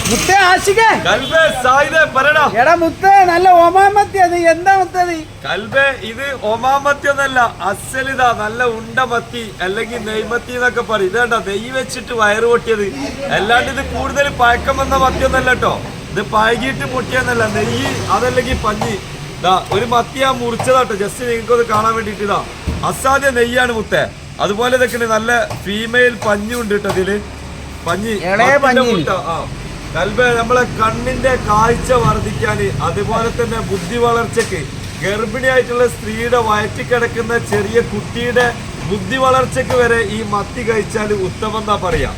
മുത്തേ ആശികേ കൽബേ സായിദേ പറടാ. എടാ മുത്തേ നല്ല ഒമാമത്തി അത് എന്താ മുത്തത്? കൽബേ ഇത് ഒമാമത്തി ഒന്നല്ല, അസലിതാ നല്ല ഉണ്ടമത്തി അല്ലെങ്കിൽ നെയ്മത്തി എന്നൊക്കെ പറയും. ഇതേണ്ട നെയ്യ് വെച്ചിട്ട് വയറ് പൊട്ടിയത്, അല്ലാണ്ട് ഇത് കൂടുതൽ പഴക്കം വന്ന മത്തി ഒന്നല്ല കേട്ടോ. ഇത് പഴകിയിട്ട് പൊട്ടിയെന്നല്ല, നെയ്യ് അതല്ലെങ്കിൽ പഞ്ഞി. ഇതാ ഒരു മത്തി ആ മുറിച്ചതാട്ടോ, ജസ്റ്റ് നിങ്ങൾക്കൊന്ന് കാണാൻ വേണ്ടിട്ട്. ഇതാ അസാധ്യ നെയ്യാണ് മുത്തേ. അതുപോലെ ഇതൊക്കെ നല്ല ഫീമെയിൽ പഞ്ഞും ഉണ്ട് കേട്ടോ ഇതില്. പഞ്ഞി കൽബേ നമ്മളെ കണ്ണിന്റെ കാഴ്ച വർദ്ധിക്കാന്, അതുപോലെ തന്നെ ബുദ്ധി വളർച്ചക്ക്, ഗർഭിണിയായിട്ടുള്ള സ്ത്രീയുടെ വയറ്റിൽ കിടക്കുന്ന ചെറിയ കുട്ടിയുടെ ബുദ്ധി വളർച്ചക്ക് വരെ ഈ മത്തി കഴിച്ചാൽ ഉത്തമം എന്നാ പറയാ.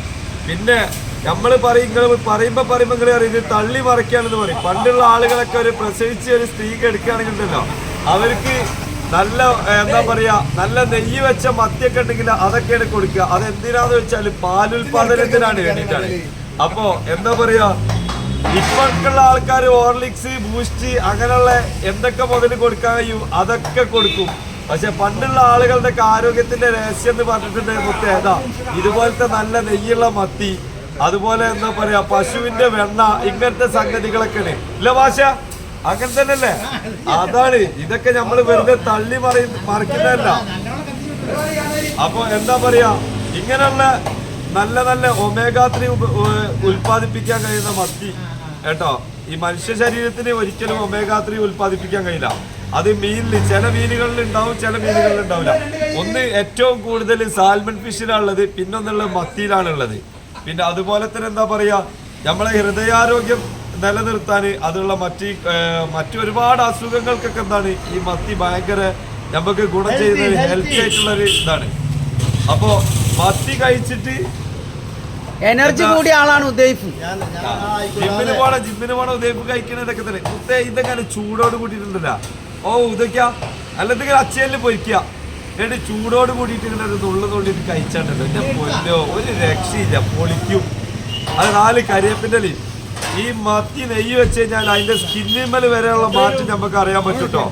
പിന്നെ നമ്മൾ പറയും, നിങ്ങൾ പറയുമ്പോ നിങ്ങൾ അറിയാം ഇത് തള്ളി മറിക്കാണെന്ന് പറയും. പണ്ടുള്ള ആളുകളൊക്കെ ഒരു പ്രസവിച്ച് ഒരു സ്ത്രീക്ക് എടുക്കുകയാണെങ്കിൽ ഉണ്ടല്ലോ, അവർക്ക് നല്ല എന്താ പറയാ നല്ല നെയ്യ് വെച്ച മത്തിയൊക്കെ ഉണ്ടെങ്കിൽ അതൊക്കെയാണ് കൊടുക്കുക. അതെന്തിനാന്ന് വെച്ചാൽ പാലുൽപാദനത്തിനാണ് വേണ്ടിയിട്ടാണ്. അപ്പോ എന്താ പറയാ, ഇപ്പോഴുള്ള ആൾക്കാർ ഹോർലിക്സ്, ബൂസ്റ്റ് അങ്ങനെയുള്ള എന്തൊക്കെ മുതൽ കൊടുക്കാൻ കഴിയും അതൊക്കെ കൊടുക്കും. പക്ഷെ പണ്ടുള്ള ആളുകളുടെ ആരോഗ്യത്തിന്റെ രഹസ്യം എന്ന് പറഞ്ഞിട്ടുണ്ടെങ്കിൽ മുത്തേ ഏതാ ഇതുപോലത്തെ നല്ല നെയ്യുള്ള മത്തി, അതുപോലെ എന്താ പറയാ പശുവിന്റെ വെണ്ണ, ഇങ്ങനത്തെ സംഗതികളൊക്കെയാണ് ഇല്ല ഭാഷ. അങ്ങനെ തന്നെയല്ലേ? അതാണ് ഇതൊക്കെ നമ്മൾ വെറുതെ തള്ളി മറിക്കുന്നതല്ല. അപ്പൊ എന്താ പറയാ, ഇങ്ങനെയുള്ള നല്ല നല്ല ഒമേഗ3 ഉൽപ്പാദിപ്പിക്കാൻ കഴിയുന്ന മത്തി കേട്ടോ. ഈ മനുഷ്യ ശരീരത്തിന് ഒരിക്കലും ഒമേഗ3 ഉൽപ്പാദിപ്പിക്കാൻ കഴിയില്ല. അത് മീനില് ചില മീനുകളിൽ ഉണ്ടാവും, ചില മീനുകളിൽ ഉണ്ടാവില്ല. ഒന്ന് ഏറ്റവും കൂടുതൽ സാൽമൺ ഫിഷിലാണുള്ളത്, പിന്നൊന്നുള്ളത് മത്തിയിലാണുള്ളത്. പിന്നെ അതുപോലെ തന്നെ എന്താ പറയാ, നമ്മളെ ഹൃദയാരോഗ്യം നിലനിർത്താന് അതുള്ള മറ്റൊരുപാട് അസുഖങ്ങൾക്കൊക്കെ എന്താണ് ഈ മത്തി ഭയങ്കര നമുക്ക് ഗുണം ചെയ്യുന്ന ഹെൽത്തി ആയിട്ടുള്ള ഒരു ഇതാണ്. അപ്പോ മത്തി കഴിച്ചിട്ട് എനർജി കൂടിയ ആളാണ് ഉദ്ദേശിച്ചു. ജിമ്മിന് പോണ ഉദ്ദേശിപ്പ് കഴിക്കണതൊക്കെ തന്നെ മുത്തേ. ഇതെങ്ങനെ ചൂടോട് കൂട്ടിയിട്ടുണ്ടല്ല, ഓ ഇതൊക്കെയാ അല്ലെന്തെങ്കിലും അച്ചയിൽ പൊരിക്കുക, എന്നിട്ട് ചൂടോട് കൂടിയിട്ട് ഇങ്ങനെ ഒരു നുള്ളിട്ട് കഴിച്ചാണ്ടല്ലോ എന്റെ പൊന്നോ ഒരു രക്ഷയില്ല, പൊളിക്കും. അത് 4 കരിവേപ്പിന്റെ ഇലയും ഈ മത്തി നെയ്യ് വെച്ച് കഴിഞ്ഞാൽ അതിന്റെ സ്കിന്നിന്മേൽ വരെയുള്ള മാറ്റം നമുക്ക് അറിയാൻ പറ്റും കേട്ടോ.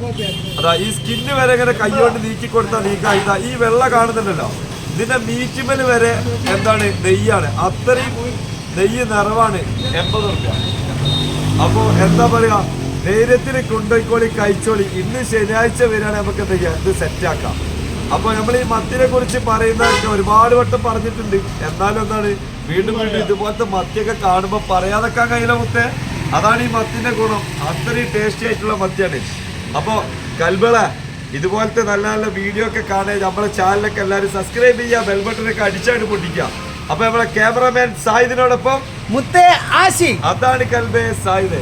അതാ ഈ സ്കിന്ന് വരെ ഇങ്ങനെ കൈകൊണ്ട് നീക്കി കൊടുത്താൽ നീക്കാം. ഇതാ ഈ വെള്ള കാണുന്നുണ്ടല്ലോ, ഇതിന്റെ മീറ്റിമേൽ വരെ എന്താണ് നെയ്യാണ്. അത്രയും നെയ്യ് നിറവാണ്. 80 രൂപ. അപ്പോ എന്താ പറയാ, ധൈര്യത്തിന് കൊണ്ടുപോയിക്കോളി, കഴിച്ചോളി. ഇന്ന് ശനിയാഴ്ച വരെയാണ് നമുക്ക് എന്ത് ചെയ്യാം, ഇത് സെറ്റാക്കാം. അപ്പൊ നമ്മൾ ഈ മത്തിനെ കുറിച്ച് പറയുന്നതൊക്കെ ഒരുപാട് വട്ടം പറഞ്ഞിട്ടുണ്ട്. എന്നാലും എന്താണ് വീണ്ടും ഇതുപോലത്തെ മത്തിയൊക്കെ കാണുമ്പോൾ പറയാതെക്കാൻ കഴിയില്ല മുത്തേ. അതാണ് ഈ മത്തിന്റെ ഗുണം. അത്രയും ടേസ്റ്റി ആയിട്ടുള്ള മത്തിയാണ്. അപ്പോൾ കൽബളെ ഇതുപോലത്തെ നല്ല നല്ല വീഡിയോ ഒക്കെ കാണാൻ നമ്മളെ ചാനലൊക്കെ എല്ലാവരും സബ്സ്ക്രൈബ് ചെയ്യുക, ബെൽ ബട്ടനൊക്കെ അടിച്ചായിട്ട് പൊട്ടിക്കുക. അപ്പൊ നമ്മളെ ക്യാമറമാൻ സായിദിനോടൊപ്പം മുത്തേ ആശി. അതാണ് കൽബേ സായിദ്.